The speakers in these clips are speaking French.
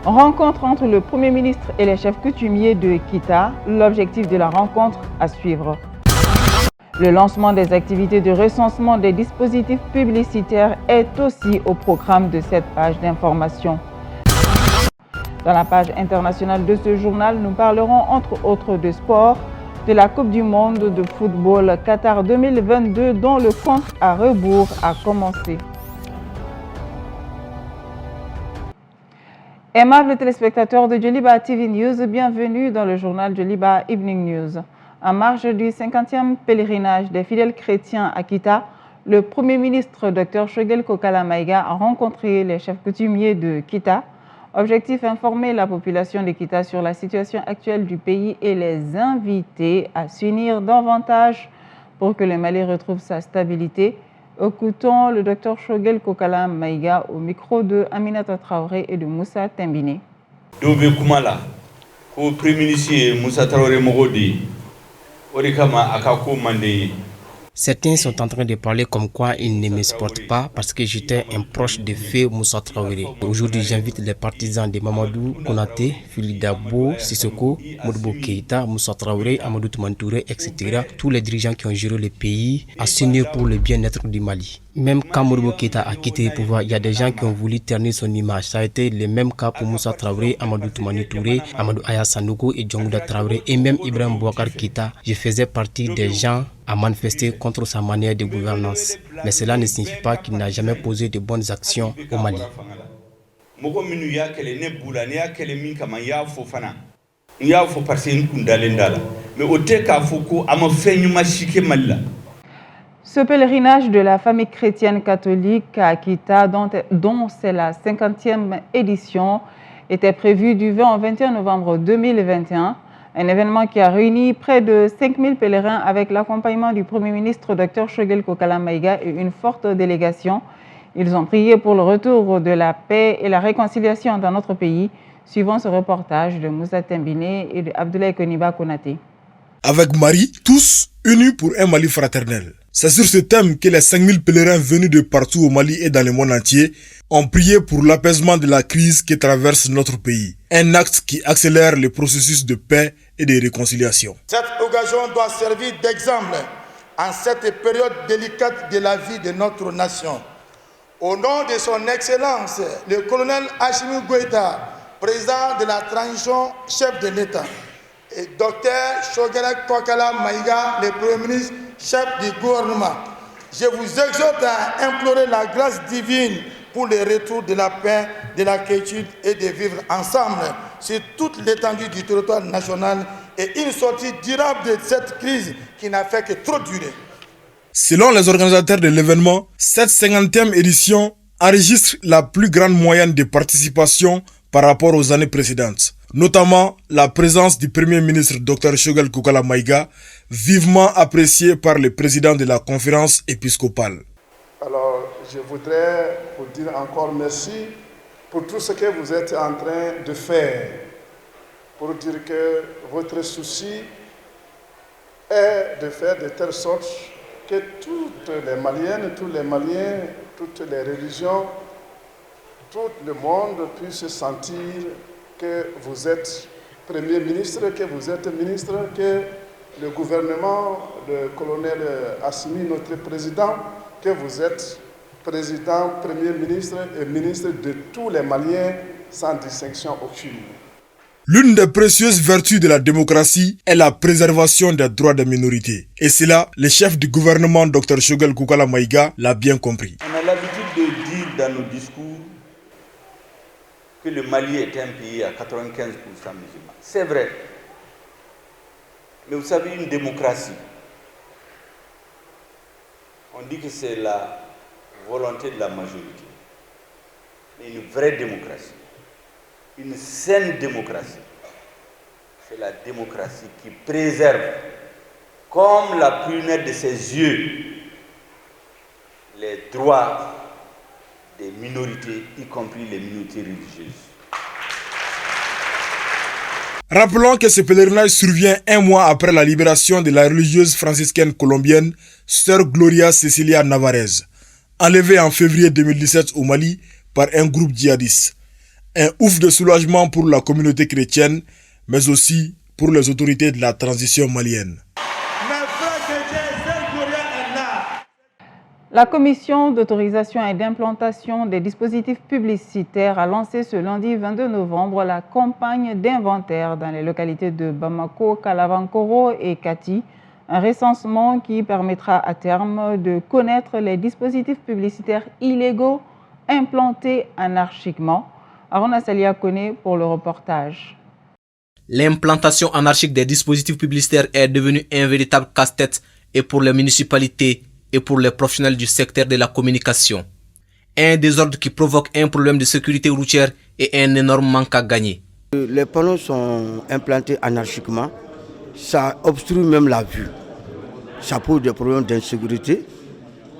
Rencontre entre le Premier ministre et les chefs coutumiers de Kita, l'objectif de la rencontre à suivre. Le lancement des activités de recensement des dispositifs publicitaires est aussi au programme de cette page d'information. Dans la page internationale de ce journal, nous parlerons entre autres de sport, de la Coupe du monde de football Qatar 2022 dont le compte à rebours a commencé. Aimables téléspectateurs de Joliba TV News, bienvenue dans le journal Joliba Evening News. En marge du 50e pèlerinage des fidèles chrétiens à Kita, le Premier ministre Dr Shogel Kokala Maïga a rencontré les chefs coutumiers de Kita. Objectif, informer la population de Kita sur la situation actuelle du pays et les inviter à s'unir davantage pour que le Mali retrouve sa stabilité. Écoutons le Dr Shogel Kokala Maïga au micro de Aminata Traoré et de Moussa Tembine. Dobe Kumala, au Premier ministre Moussa Traoré Mogodi, Orikama Akako Mandé. Certains sont en train de parler comme quoi ils ne me supportent pas parce que j'étais un proche de feu Moussa Traoré. Aujourd'hui, j'invite les partisans de Mamadou Konaté, Fili Dabo, Sissoko, Modibo Keïta, Moussa Traoré, Amadou Toumantouré, etc. Tous les dirigeants qui ont géré le pays à s'unir pour le bien-être du Mali. Même quand Modibo Keïta a quitté le pouvoir, il y a des gens qui ont voulu ternir son image. Ça a été le même cas pour Moussa Traoré, Amadou Toumantouré, Amadou Aya Sanogo et Djongouda Traoré et même Ibrahim Bouakar Keïta. Je faisais partie des gens à manifester contre sa manière de gouvernance. Mais cela ne signifie pas qu'il n'a jamais posé de bonnes actions au Mali. Ce pèlerinage de la famille chrétienne catholique à Kita, dont c'est la 50e édition, était prévu du 20 au 21 novembre 2021. Un événement qui a réuni près de 5000 pèlerins avec l'accompagnement du Premier ministre Dr Shogel Kokala Maïga et une forte délégation. Ils ont prié pour le retour de la paix et la réconciliation dans notre pays, suivant ce reportage de Moussa Tembine et de Abdoulaye Koniba Konaté. Avec Marie, tous unis pour un Mali fraternel. C'est sur ce thème que les 5000 pèlerins venus de partout au Mali et dans le monde entier ont prié pour l'apaisement de la crise qui traverse notre pays. Un acte qui accélère le processus de paix et de réconciliation. Cette occasion doit servir d'exemple en cette période délicate de la vie de notre nation. Au nom de son Excellence, le colonel Hachimi Goïta, président de la transition, chef de l'État, et Dr Shogel Kokala Maïga, le Premier ministre, chef du gouvernement, je vous exhorte à implorer la grâce divine pour le retour de la paix, de la quiétude et de vivre ensemble sur toute l'étendue du territoire national et une sortie durable de cette crise qui n'a fait que trop durer. Selon les organisateurs de l'événement, cette 50e édition enregistre la plus grande moyenne de participation par rapport aux années précédentes, notamment la présence du Premier ministre Dr Shogel Kokala Maïga, vivement apprécié par le président de la conférence épiscopale. Alors, je voudrais vous dire encore merci pour tout ce que vous êtes en train de faire, pour dire que votre souci est de faire de telle sorte que toutes les Maliennes, tous les Maliens, toutes les religions, tout le monde puisse sentir que vous êtes Premier ministre, que vous êtes ministre, que le gouvernement, le colonel Assimi, notre président, que vous êtes président, Premier ministre et ministre de tous les Maliens sans distinction aucune. L'une des précieuses vertus de la démocratie est la préservation des droits des minorités. Et cela, le chef du gouvernement, Dr Shogel Kokala Maïga, l'a bien compris. On a l'habitude de dire dans nos discours que le Mali est un pays à 95% musulmans. C'est vrai. Mais vous savez, une démocratie, on dit que c'est la volonté de la majorité. Mais une vraie démocratie, une saine démocratie, c'est la démocratie qui préserve, comme la prunelle de ses yeux, les droits des minorités, y compris les minorités religieuses. Rappelons que ce pèlerinage survient un mois après la libération de la religieuse franciscaine colombienne, Sœur Gloria Cecilia Navarez, enlevée en février 2017 au Mali par un groupe djihadiste. Un ouf de soulagement pour la communauté chrétienne, mais aussi pour les autorités de la transition malienne. La commission d'autorisation et d'implantation des dispositifs publicitaires a lancé ce lundi 22 novembre la campagne d'inventaire dans les localités de Bamako, Kalabankoro et Kati, un recensement qui permettra à terme de connaître les dispositifs publicitaires illégaux implantés anarchiquement. Arona Salia connaît pour le reportage. L'implantation anarchique des dispositifs publicitaires est devenue un véritable casse-tête et pour les municipalités et pour les professionnels du secteur de la communication. Un désordre qui provoque un problème de sécurité routière et un énorme manque à gagner. Les panneaux sont implantés anarchiquement, ça obstrue même la vue. Ça pose des problèmes d'insécurité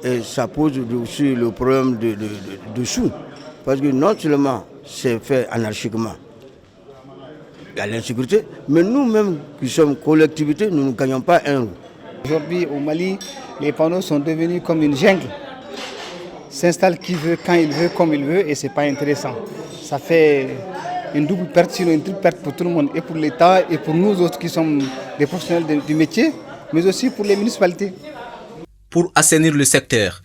et ça pose aussi le problème de sous. Parce que non seulement c'est fait anarchiquement, il y a l'insécurité, mais nous-mêmes qui sommes collectivité, nous ne gagnons pas un euro. Aujourd'hui au Mali, les panneaux sont devenus comme une jungle. S'installe qui veut, quand il veut, comme il veut et ce n'est pas intéressant. Ça fait une double perte, sinon une triple perte pour tout le monde, et pour l'État et pour nous autres qui sommes des professionnels du métier, mais aussi pour les municipalités. Pour assainir le secteur,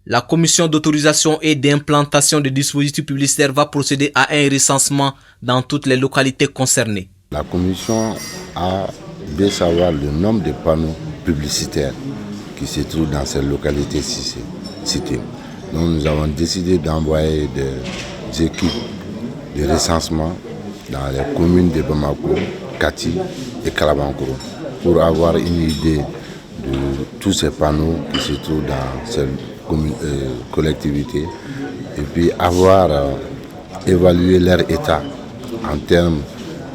la commission d'autorisation et d'implantation des dispositifs publicitaires va procéder à un recensement dans toutes les localités concernées. La commission a de savoir le nombre de panneaux publicitaires qui se trouvent dans ces localités citées. Donc nous avons décidé d'envoyer des équipes de recensement dans les communes de Bamako, Kati et Kalabankoro pour avoir une idée de tous ces panneaux qui se trouvent dans ces collectivités et puis avoir évalué leur état en termes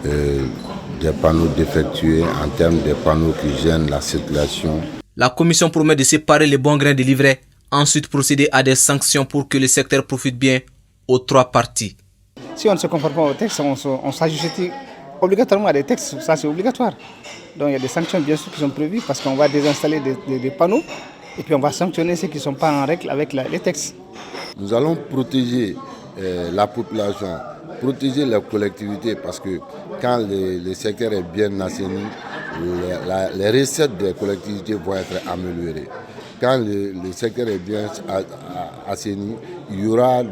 des panneaux défectueux, en termes des panneaux qui gênent la circulation. La commission promet de séparer les bons grains des livrets, ensuite procéder à des sanctions pour que le secteur profite bien aux trois parties. Si on ne se conforme pas au texte, on s'ajuste obligatoirement à des textes, ça c'est obligatoire. Donc il y a des sanctions bien sûr qui sont prévues parce qu'on va désinstaller des panneaux et puis on va sanctionner ceux qui ne sont pas en règle avec les textes. Nous allons protéger la population, protéger les collectivités parce que quand le secteur est bien assaini, les recettes des collectivités vont être améliorées. Quand le secteur est bien assaini, il n'y aura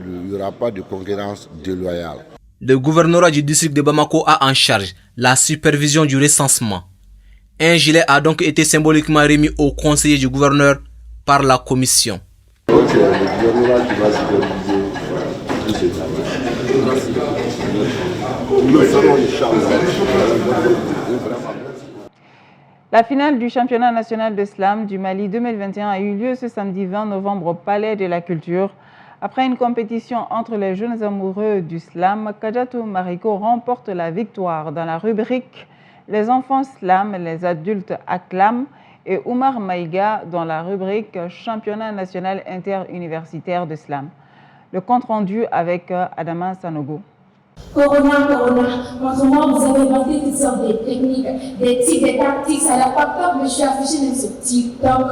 pas de concurrence déloyale. Le gouvernorat du district de Bamako a en charge la supervision du recensement. Un gilet a donc été symboliquement remis au conseiller du gouverneur par la commission. Donc c'est le gouvernorat qui va superviser tout ce travail. Nous le ferons, Inch'Allah. La finale du championnat national de slam du Mali 2021 a eu lieu ce samedi 20 novembre au Palais de la Culture. Après une compétition entre les jeunes amoureux du slam, Kadiatou Mariko remporte la victoire dans la rubrique Les enfants slam, les adultes acclament et Oumar Maïga dans la rubrique Championnat national interuniversitaire de slam. Le compte rendu avec Adama Sanogo. Corona, montre-moi, vous avez inventé toutes sortes de techniques, des tics, des tactiques, ça n'a pas peur, mais je suis affiché dans ce TikTok.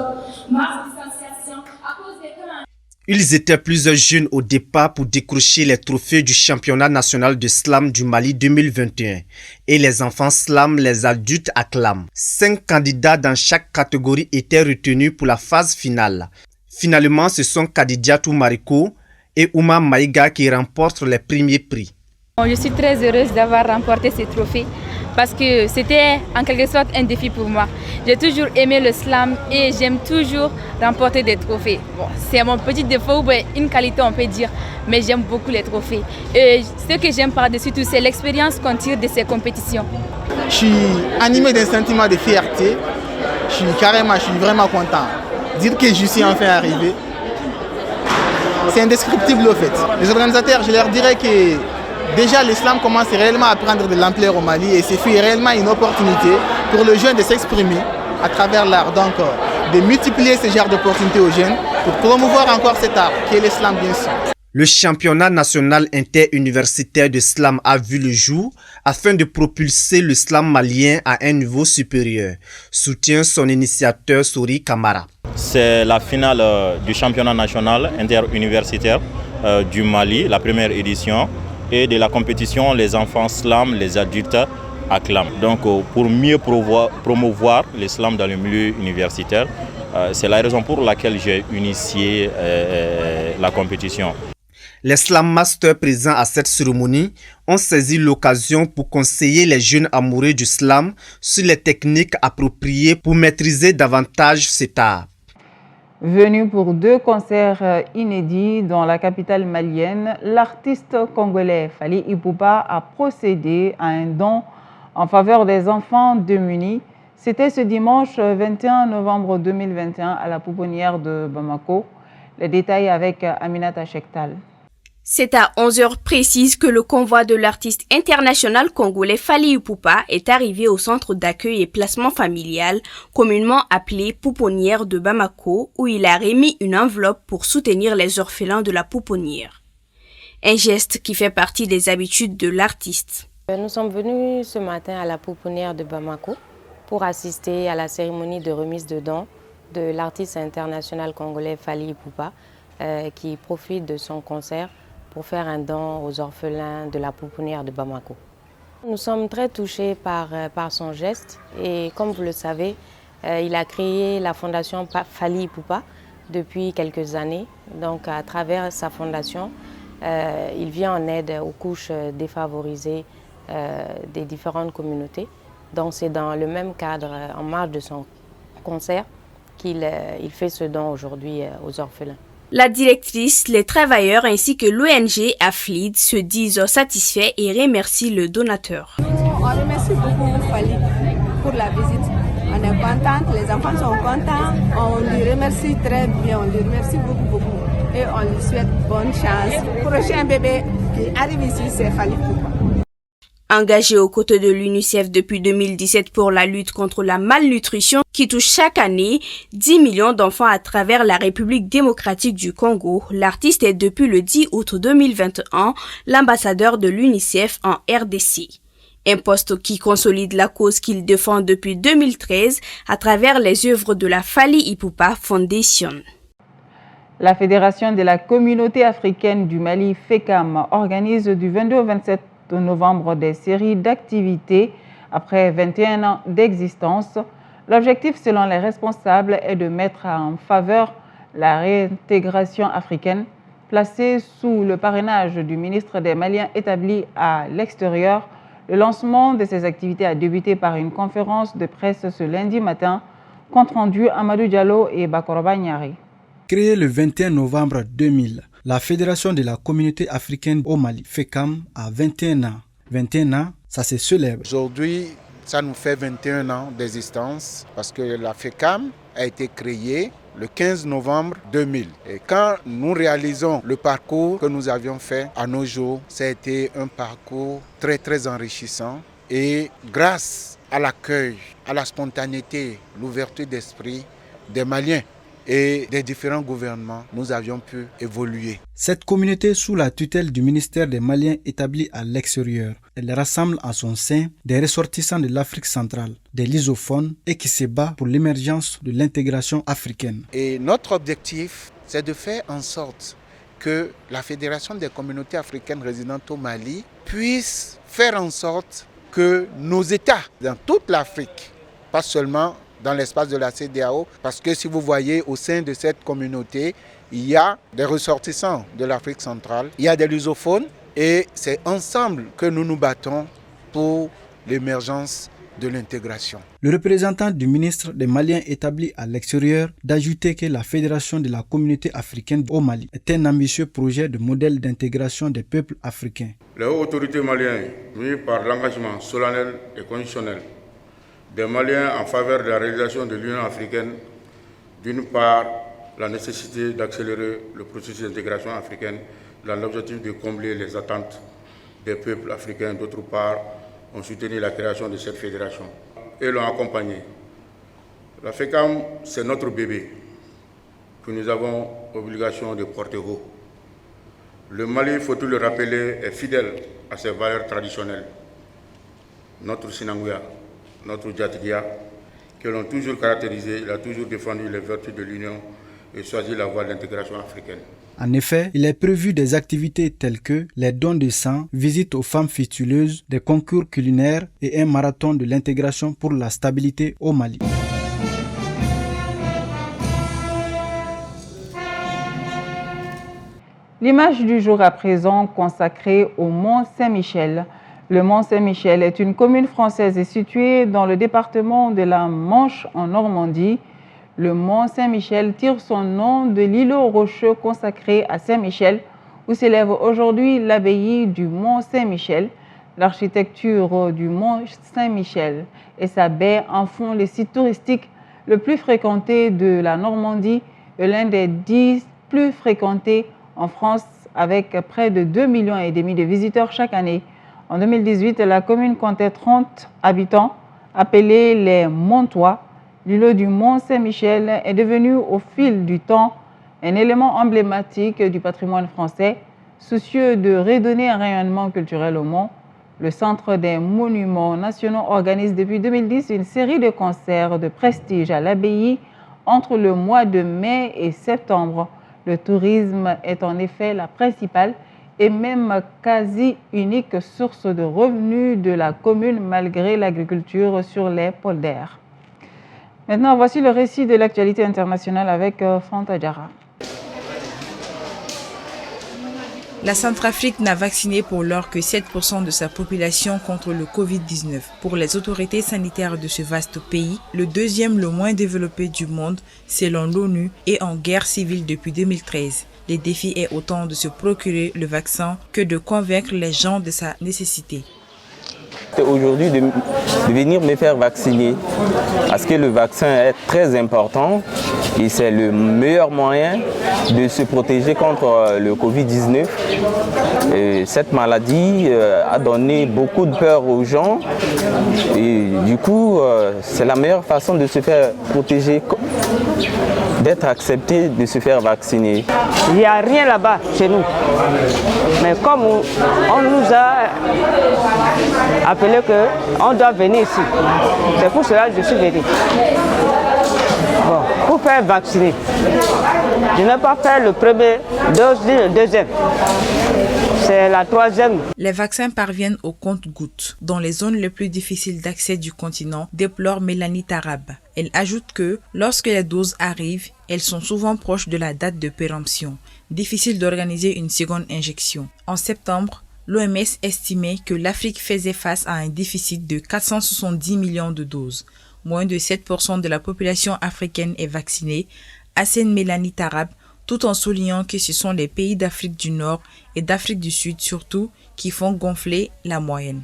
Masse distanciation, à cause des temps. Ils étaient plusieurs jeunes au départ pour décrocher les trophées du championnat national de slam du Mali 2021. Et les enfants slam, les adultes acclament. 5 candidats dans chaque catégorie étaient retenus pour la phase finale. Finalement, ce sont Kadiatou Mariko et Oumar Maïga qui remportent les premiers prix. Je suis très heureuse d'avoir remporté ces trophées parce que c'était en quelque sorte un défi pour moi. J'ai toujours aimé le slam et j'aime toujours remporter des trophées. Bon, c'est mon petit défaut ou une qualité on peut dire, mais j'aime beaucoup les trophées. Et ce que j'aime par-dessus tout, c'est l'expérience qu'on tire de ces compétitions. Je suis animé d'un sentiment de fierté. Je suis vraiment content. Dire que je suis enfin arrivé, c'est indescriptible au fait. Les organisateurs, je leur dirais que déjà, l'islam commence réellement à prendre de l'ampleur au Mali et c'est réellement une opportunité pour le jeune de s'exprimer à travers l'art. Donc, de multiplier ce genre d'opportunités aux jeunes pour promouvoir encore cet art qui est l'islam bien sûr. Le championnat national interuniversitaire de slam a vu le jour afin de propulser le slam malien à un niveau supérieur, soutient son initiateur Sori Kamara. C'est la finale du championnat national interuniversitaire du Mali, la première édition. et de la compétition, les enfants slament, les adultes acclament. Donc pour mieux promouvoir l'islam dans le milieu universitaire, c'est la raison pour laquelle j'ai initié la compétition. Les Slam Masters présents à cette cérémonie ont saisi l'occasion pour conseiller les jeunes amoureux du slam sur les techniques appropriées pour maîtriser davantage cet art. Venu pour 2 concerts inédits dans la capitale malienne, l'artiste congolais Fally Ipupa a procédé à un don en faveur des enfants démunis. C'était ce dimanche 21 novembre 2021 à la pouponnière de Bamako. Les détails avec Aminata Chektal. C'est à 11h précises que le convoi de l'artiste international congolais Fally Ipupa est arrivé au centre d'accueil et placement familial, communément appelé Pouponnière de Bamako, où il a remis une enveloppe pour soutenir les orphelins de la pouponnière. Un geste qui fait partie des habitudes de l'artiste. Nous sommes venus ce matin à la pouponnière de Bamako pour assister à la cérémonie de remise de dons de l'artiste international congolais Fally Ipupa, qui profite de son concert pour faire un don aux orphelins de la pouponnière de Bamako. Nous sommes très touchés par son geste et comme vous le savez, il a créé la fondation Fally Ipupa depuis quelques années. Donc à travers sa fondation, il vient en aide aux couches défavorisées des différentes communautés. Donc c'est dans le même cadre, en marge de son concert, qu'il fait ce don aujourd'hui aux orphelins. La directrice, les travailleurs ainsi que l'ONG AFLID se disent satisfaits et remercient le donateur. On remercie beaucoup Fally pour la visite. On est contents, les enfants sont contents, on lui remercie très bien, on lui remercie beaucoup et on lui souhaite bonne chance. Prochain bébé qui arrive ici, c'est Fally Ipupa. Engagé aux côtés de l'UNICEF depuis 2017 pour la lutte contre la malnutrition qui touche chaque année 10 millions d'enfants à travers la République démocratique du Congo, l'artiste est depuis le 10 août 2021 l'ambassadeur de l'UNICEF en RDC. Un poste qui consolide la cause qu'il défend depuis 2013 à travers les œuvres de la Fally Ipupa Foundation. La Fédération de la communauté africaine du Mali, FECAM, organise du 22 au 27 novembre des séries d'activités après 21 ans d'existence. L'objectif, selon les responsables, est de mettre en faveur la réintégration africaine. Placée sous le parrainage du ministre des Maliens établi à l'extérieur, le lancement de ces activités a débuté par une conférence de presse ce lundi matin. Compte rendu Amadou Diallo et Bakoroba Nyari. Créée le 21 novembre 2000, la Fédération de la communauté africaine au Mali, FECAM, a 21 ans. 21 ans, ça se célèbre. Aujourd'hui, ça nous fait 21 ans d'existence parce que la FECAM a été créée le 15 novembre 2000. Et quand nous réalisons le parcours que nous avions fait à nos jours, ça a été un parcours très enrichissant. Et grâce à l'accueil, à la spontanéité, l'ouverture d'esprit des Maliens, et des différents gouvernements, nous avions pu évoluer. Cette communauté sous la tutelle du ministère des Maliens établi à l'extérieur, elle rassemble en son sein des ressortissants de l'Afrique centrale, des lysophones et qui se bat pour l'émergence de l'intégration africaine. Et notre objectif, c'est de faire en sorte que la Fédération des communautés africaines résidentes au Mali puisse faire en sorte que nos États dans toute l'Afrique, pas seulement dans l'espace de la CEDEAO, parce que si vous voyez au sein de cette communauté, il y a des ressortissants de l'Afrique centrale, il y a des lusophones et c'est ensemble que nous nous battons pour l'émergence de l'intégration. Le représentant du ministre des Maliens établi à l'extérieur d'ajouter que la Fédération de la communauté africaine au Mali est un ambitieux projet de modèle d'intégration des peuples africains. Les autorités maliennes, mues par l'engagement solennel et conditionnel des Maliens en faveur de la réalisation de l'Union africaine, d'une part, la nécessité d'accélérer le processus d'intégration africaine dans l'objectif de combler les attentes des peuples africains, d'autre part, ont soutenu la création de cette fédération et l'ont accompagné. La FECAM, c'est notre bébé que nous avons obligation de porter haut. Le Mali, faut-il le rappeler, est fidèle à ses valeurs traditionnelles. Notre Sinanguya, notre Djatigia, qui l'ont toujours caractérisé, il a toujours défendu les vertus de l'Union et choisi la voie de l'intégration africaine. En effet, il est prévu des activités telles que les dons de sang, visites aux femmes fistuleuses, des concours culinaires et un marathon de l'intégration pour la stabilité au Mali. L'image du jour à présent consacrée au Mont Saint-Michel. Le Mont Saint-Michel est une commune française et située dans le département de la Manche en Normandie. Le Mont Saint-Michel tire son nom de l'îlot rocheux consacré à Saint-Michel, où s'élève aujourd'hui l'abbaye du Mont Saint-Michel. L'architecture du Mont Saint-Michel et sa baie en font le site touristique le plus fréquenté de la Normandie et l'un des 10 plus fréquentés en France, avec près de 2,5 millions de visiteurs chaque année. En 2018, la commune comptait 30 habitants, appelés les Montois. L'îlot du Mont Saint-Michel est devenu au fil du temps un élément emblématique du patrimoine français, soucieux de redonner un rayonnement culturel au mont. Le Centre des Monuments Nationaux organise depuis 2010 une série de concerts de prestige à l'abbaye entre le mois de mai et septembre. Le tourisme est en effet la principale et même quasi unique source de revenus de la commune malgré l'agriculture sur les polders. Maintenant, voici le récit de l'actualité internationale avec Fanta Diarra. La Centrafrique n'a vacciné pour l'heure que 7% de sa population contre le Covid-19. Pour les autorités sanitaires de ce vaste pays, le deuxième le moins développé du monde, selon l'ONU, est en guerre civile depuis 2013. Le défi est autant de se procurer le vaccin que de convaincre les gens de sa nécessité. Aujourd'hui de venir me faire vacciner parce que le vaccin est très important et c'est le meilleur moyen de se protéger contre le Covid-19. Cette maladie a donné beaucoup de peur aux gens et du coup c'est la meilleure façon de se faire protéger, d'être accepté, de se faire vacciner. Il n'y a rien là-bas chez nous, mais comme on nous a appelé qu'on doit venir ici, c'est pour cela que je suis venu. Bon, pour faire vacciner, je n'ai pas fait le premier dose ni le deuxième. C'est la troisième. Les vaccins parviennent au compte-gouttes dans les zones les plus difficiles d'accès du continent, déplore Mélanie Tarab. Elle ajoute que, lorsque les doses arrivent, elles sont souvent proches de la date de péremption. Difficile d'organiser une seconde injection. En septembre, l'OMS estimait que l'Afrique faisait face à un déficit de 470 millions de doses. Moins de 7% de la population africaine est vaccinée, assène Mélanie Tarab, tout en soulignant que ce sont les pays d'Afrique du Nord et d'Afrique du Sud surtout qui font gonfler la moyenne.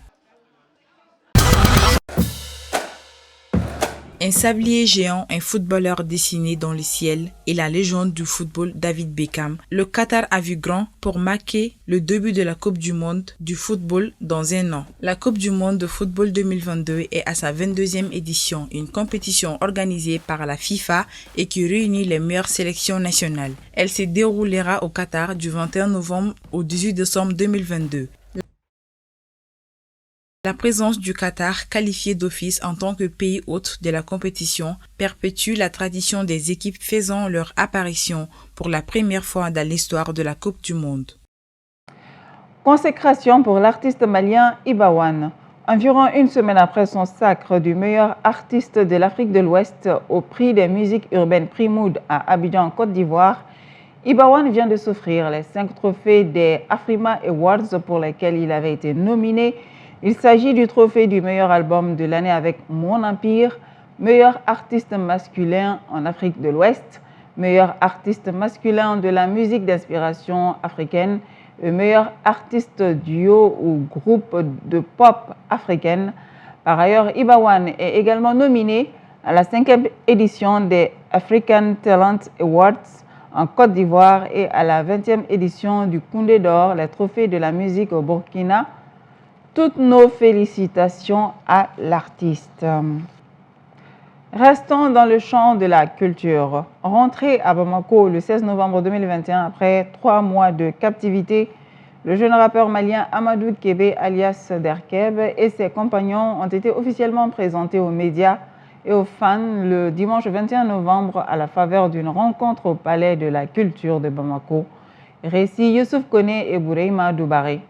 Un sablier géant, un footballeur dessiné dans le ciel et la légende du football David Beckham, le Qatar a vu grand pour marquer le début de la Coupe du Monde du football dans un an. La Coupe du Monde de football 2022 est à sa 22e édition, une compétition organisée par la FIFA et qui réunit les meilleures sélections nationales. Elle se déroulera au Qatar du 21 novembre au 18 décembre 2022. La présence du Qatar, qualifié d'office en tant que pays hôte de la compétition, perpétue la tradition des équipes faisant leur apparition pour la première fois dans l'histoire de la Coupe du Monde. Consécration pour l'artiste malien Iba Wane. Environ une semaine après son sacre du meilleur artiste de l'Afrique de l'Ouest au prix des musiques urbaines Prix Mood à Abidjan, Côte d'Ivoire, Iba Wane vient de s'offrir les 5 trophées des Afrima Awards pour lesquels il avait été nominé. Il s'agit du trophée du meilleur album de l'année avec Mon Empire, meilleur artiste masculin en Afrique de l'Ouest, meilleur artiste masculin de la musique d'inspiration africaine et meilleur artiste duo ou groupe de pop africaine. Par ailleurs, Iba Wane est également nominé à la 5e édition des African Talent Awards en Côte d'Ivoire et à la 20e édition du Koundé d'Or, les trophées de la musique au Burkina. Toutes nos félicitations à l'artiste. Restons dans le champ de la culture. Rentré à Bamako le 16 novembre 2021 après 3 mois de captivité, le jeune rappeur malien Amadou Kébé alias Derkeb et ses compagnons ont été officiellement présentés aux médias et aux fans le dimanche 21 novembre à la faveur d'une rencontre au Palais de la Culture de Bamako. Récit Youssouf Koné et Boureima Doubaré.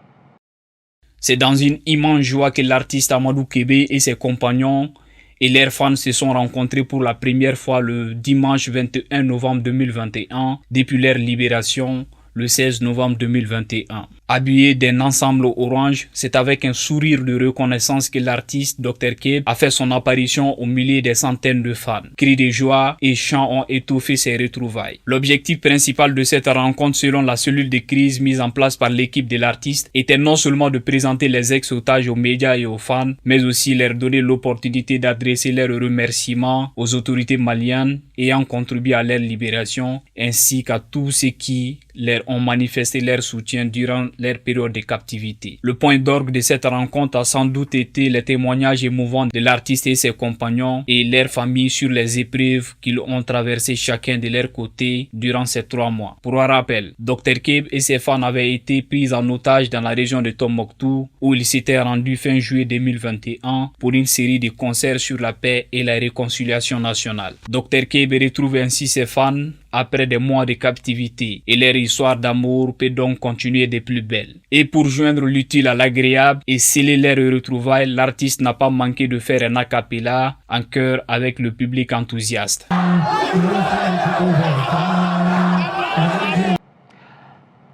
C'est dans une immense joie que l'artiste Amadou Kébé et ses compagnons et leurs fans se sont rencontrés pour la première fois le dimanche 21 novembre 2021 depuis leur libération le 16 novembre 2021. Habillé d'un ensemble orange, c'est avec un sourire de reconnaissance que l'artiste Dr Keb a fait son apparition au milieu des centaines de fans. Cris de joie et chants ont étoffé ses retrouvailles. L'objectif principal de cette rencontre, selon la cellule de crise mise en place par l'équipe de l'artiste, était non seulement de présenter les ex-otages aux médias et aux fans, mais aussi leur donner l'opportunité d'adresser leurs remerciements aux autorités maliennes ayant contribué à leur libération, ainsi qu'à tous ceux qui leur ont manifesté leur soutien durant leur période de captivité. Le point d'orgue de cette rencontre a sans doute été les témoignages émouvants de l'artiste et ses compagnons et leurs familles sur les épreuves qu'ils ont traversées chacun de leur côté durant ces 3 mois. Pour un rappel, Dr Keb et ses fans avaient été pris en otage dans la région de Tombouctou où ils s'étaient rendus fin juillet 2021 pour une série de concerts sur la paix et la réconciliation nationale. Dr Keb retrouve ainsi ses fans après des mois de captivité et leur histoire d'amour peut donc continuer de plus belle. Et pour joindre l'utile à l'agréable et sceller leurs retrouvailles, l'artiste n'a pas manqué de faire un a cappella en chœur avec le public enthousiaste.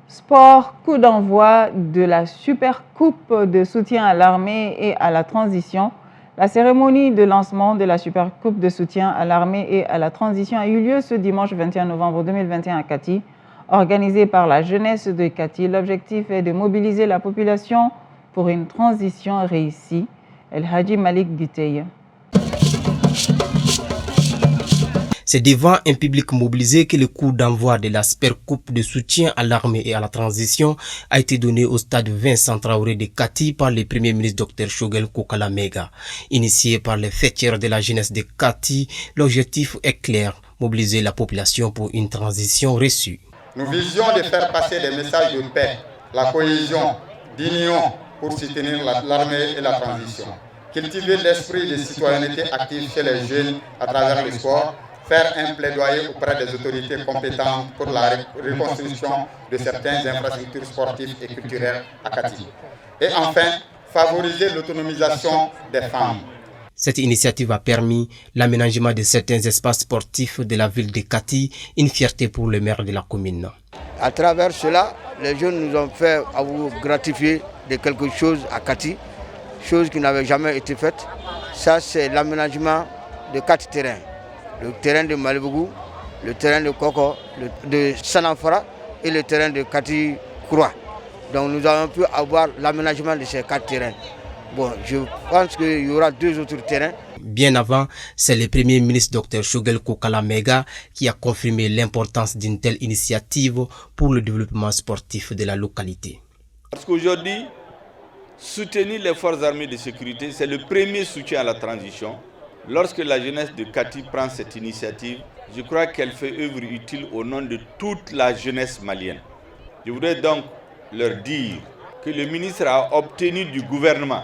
Sport, coup d'envoi de la Super Coupe de soutien à l'armée et à la transition. La cérémonie de lancement de la Super Coupe de soutien à l'armée et à la transition a eu lieu ce dimanche 21 novembre 2021 à Kati, organisée par la jeunesse de Kati. L'objectif est de mobiliser la population pour une transition réussie. El Hadji Malik Giteye. C'est devant un public mobilisé que le coup d'envoi de la Super Coupe de soutien à l'armée et à la transition a été donné au stade Vincent Traoré de Kati par le Premier ministre Dr Choguel Kokala Mega. Initié par les fêtières de la jeunesse de Kati, l'objectif est clair, mobiliser la population pour une transition reçue. Nous visions de faire passer des messages de paix, la cohésion, d'union pour soutenir l'armée et la transition. Cultiver l'esprit de citoyenneté active chez les jeunes à travers le sport, faire un plaidoyer auprès des autorités compétentes pour la reconstruction de certaines infrastructures sportives et culturelles à Kati. Et enfin, favoriser l'autonomisation des femmes. Cette initiative a permis l'aménagement de certains espaces sportifs de la ville de Kati, une fierté pour le maire de la commune. À travers cela, les jeunes nous ont fait vous gratifier de quelque chose à Kati, chose qui n'avait jamais été faite. Ça, c'est l'aménagement de 4 terrains. Le terrain de Malibougou, le terrain de Koko, de Sanafara et le terrain de Kati Croix. Donc nous avons pu avoir l'aménagement de ces 4 terrains. Bon, je pense qu'il y aura 2 autres terrains. Bien avant, c'est le Premier ministre Dr Choguel Kokala Mega qui a confirmé l'importance d'une telle initiative pour le développement sportif de la localité. Parce qu'aujourd'hui, soutenir les forces armées de sécurité, c'est le premier soutien à la transition. Lorsque la jeunesse de Kati prend cette initiative, je crois qu'elle fait œuvre utile au nom de toute la jeunesse malienne. Je voudrais donc leur dire que le ministre a obtenu du gouvernement,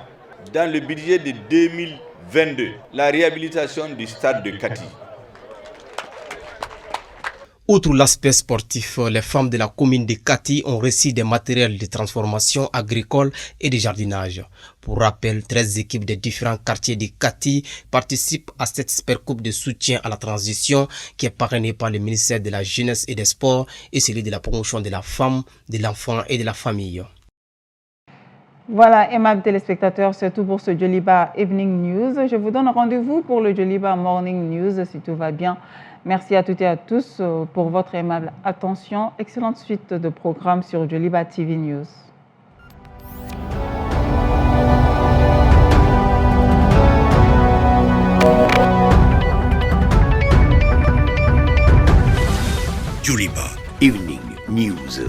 dans le budget de 2022, la réhabilitation du stade de Kati. Outre l'aspect sportif, les femmes de la commune de Kati ont reçu des matériels de transformation agricole et de jardinage. Pour rappel, 13 équipes des différents quartiers de Kati participent à cette super coupe de soutien à la transition qui est parrainée par le ministère de la Jeunesse et des Sports et celui de la promotion de la femme, de l'enfant et de la famille. Voilà, aimables téléspectateurs, c'est tout pour ce Djoliba Evening News. Je vous donne rendez-vous pour le Djoliba Morning News si tout va bien. Merci à toutes et à tous pour votre aimable attention. Excellente suite de programmes sur Djoliba TV News. Djoliba Evening News.